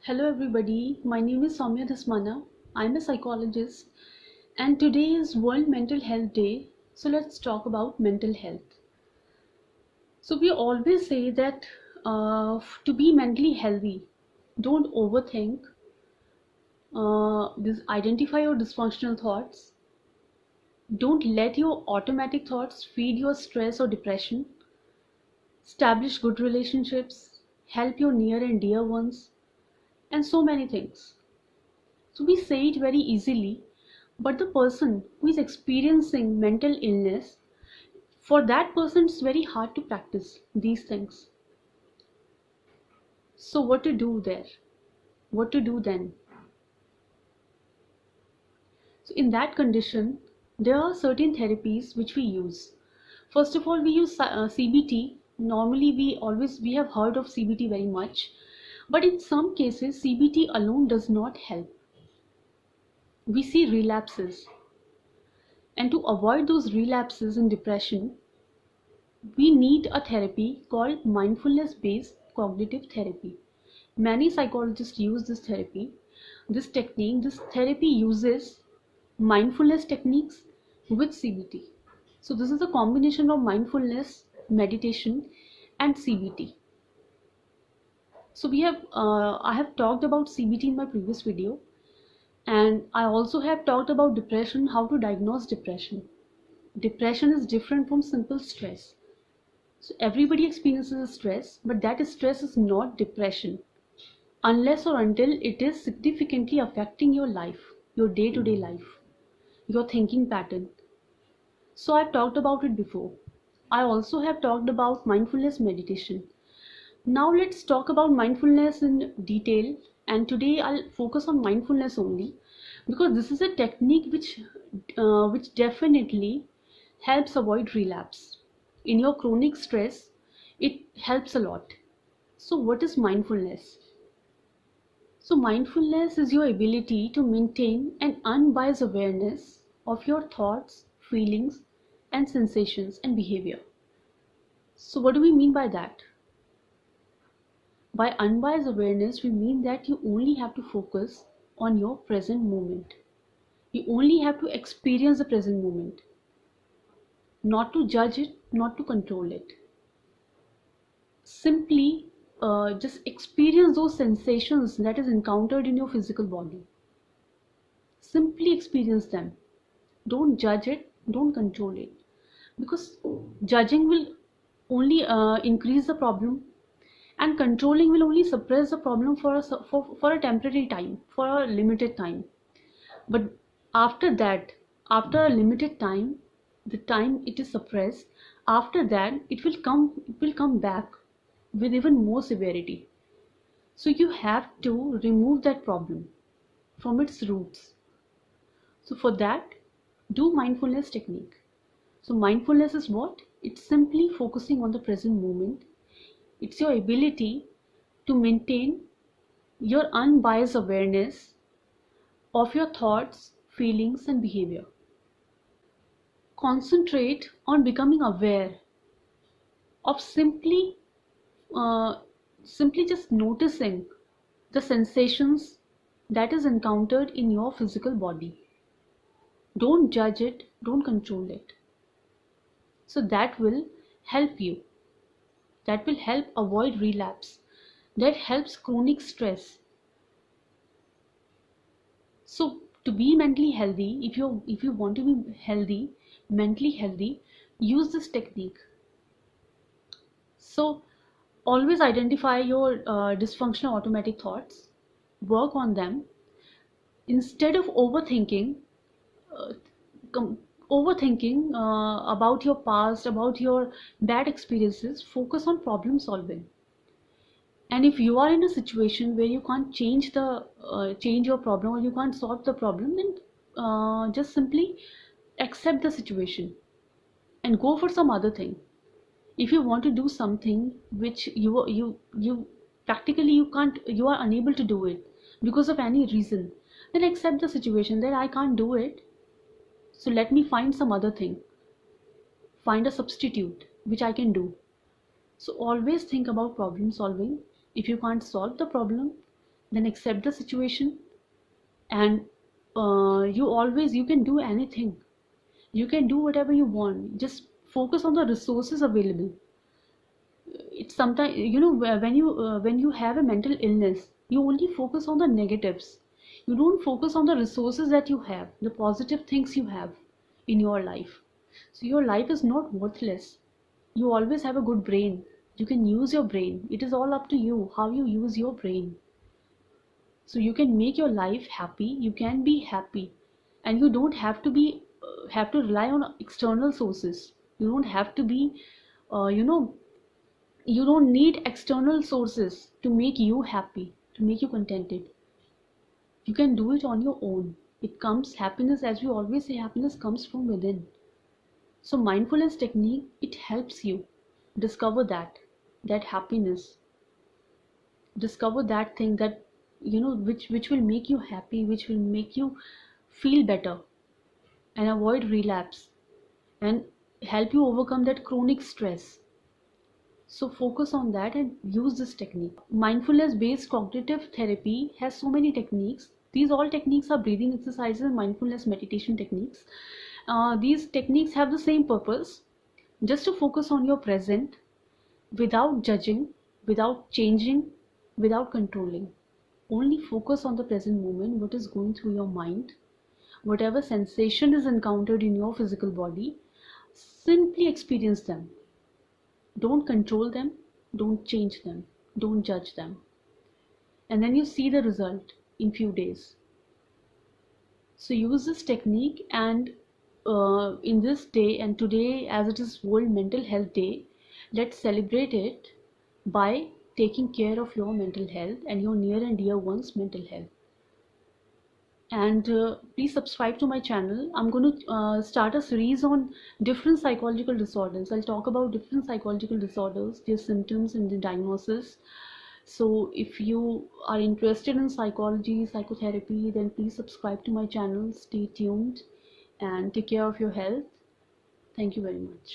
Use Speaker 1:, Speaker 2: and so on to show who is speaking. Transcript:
Speaker 1: Hello everybody, my name is Soumya Dhasmana. I'm a psychologist and today is World Mental Health Day. So let's talk about mental health. So we always say that to be mentally healthy, don't overthink, identify your dysfunctional thoughts, don't let your automatic thoughts feed your stress or depression, establish good relationships, help your near and dear ones, and so many things. So we say it very easily, but the person who is experiencing mental illness, for that person it's very hard to practice these things. So what to do there? What to do then? So in that condition, there are certain therapies which we use. First of all, we use CBT. Normally, we have heard of CBT very much, but in some cases, CBT alone does not help. We see relapses, and to avoid those relapses in depression, we need a therapy called mindfulness based cognitive therapy. Many psychologists use this therapy. This therapy uses mindfulness techniques with CBT. So, this is a combination of mindfulness, meditation, and CBT. So, I have talked about CBT in my previous video, and I also have talked about depression, how to diagnose depression. Depression is different from simple stress. So everybody experiences stress, but that stress is not depression unless or until it is significantly affecting your life, your day-to-day life, your thinking pattern. So I've talked about it before. I also have talked about mindfulness meditation. Now let's talk about mindfulness in detail, and today I'll focus on mindfulness only because this is a technique which definitely helps avoid relapse. In your chronic stress, it helps a lot. So, what is mindfulness? So, mindfulness is your ability to maintain an unbiased awareness of your thoughts, feelings, and sensations and behavior. So, what do we mean by that? By unbiased awareness, we mean that you only have to focus on your present moment. You only have to experience the present moment, not to judge it, not to control it. Simply just experience those sensations that is encountered in your physical body. Simply experience them. Don't judge it, don't control it, because judging will only increase the problem, and controlling will only suppress the problem for a temporary time, for a limited time. But after that, after a limited time, the time it is suppressed, after that it will come back with even more severity. So you have to remove that problem from its roots. So for that, do mindfulness technique. So mindfulness is what? It's simply focusing on the present moment. It's your ability to maintain your unbiased awareness of your thoughts, feelings, and behavior. Concentrate on becoming aware of uh, simply just noticing the sensations that is encountered in your physical body. Don't judge it, don't control it. So that will help you. That will help avoid relapse. That helps chronic stress. So to be mentally healthy, if you want to be healthy, mentally healthy, use this technique. So always identify your dysfunctional automatic thoughts, work on them. Instead of uh, com- overthinking about your past, about your bad experiences, focus on problem solving. And if you are in a situation where you can't change your problem, or you can't solve the problem, then just simply accept the situation and go for some other thing. If you want to do something which you practically you are unable to do it because of any reason, then accept the situation that I can't do it, so let me find some other thing, find a substitute which I can do. So always think about problem solving. If you can't solve the problem, then accept the situation. And you can do anything, you can do whatever you want, just focus on the resources available. It's sometimes, when you have a mental illness, you only focus on the negatives, you don't focus on the resources that you have, the positive things you have in your life. So your life is not worthless, you always have a good brain, you can use your brain, it is all up to you how you use your brain. So you can make your life happy, you can be happy, and you don't have to rely on external sources. You don't have to be uh, you know you don't need external sources to make you happy, to make you contented. You can do it on your own. It comes, happiness, as we always say, happiness comes from within. So mindfulness technique, it helps you discover that happiness, discover that thing that, which will make you happy, which will make you feel better, and avoid relapse, and help you overcome that chronic stress. So focus on that and use this technique. Mindfulness based cognitive therapy has so many techniques. These all techniques are breathing exercises and mindfulness meditation techniques. These techniques have the same purpose, just to focus on your present, without judging, without changing, without controlling. Only focus on the present moment, what is going through your mind, whatever sensation is encountered in your physical body, simply experience them. Don't control them, don't change them, don't judge them. And then you see the result in few days. So use this technique, and in this day, and today as it is World Mental Health Day, let's celebrate it by taking care of your mental health and your near and dear ones' mental health. And please subscribe to my channel. I'm going to start a series on different psychological disorders. I'll talk about different psychological disorders, their symptoms and the diagnosis. So if you are interested in psychology, psychotherapy, then please subscribe to my channel, stay tuned, and take care of your health. Thank you very much.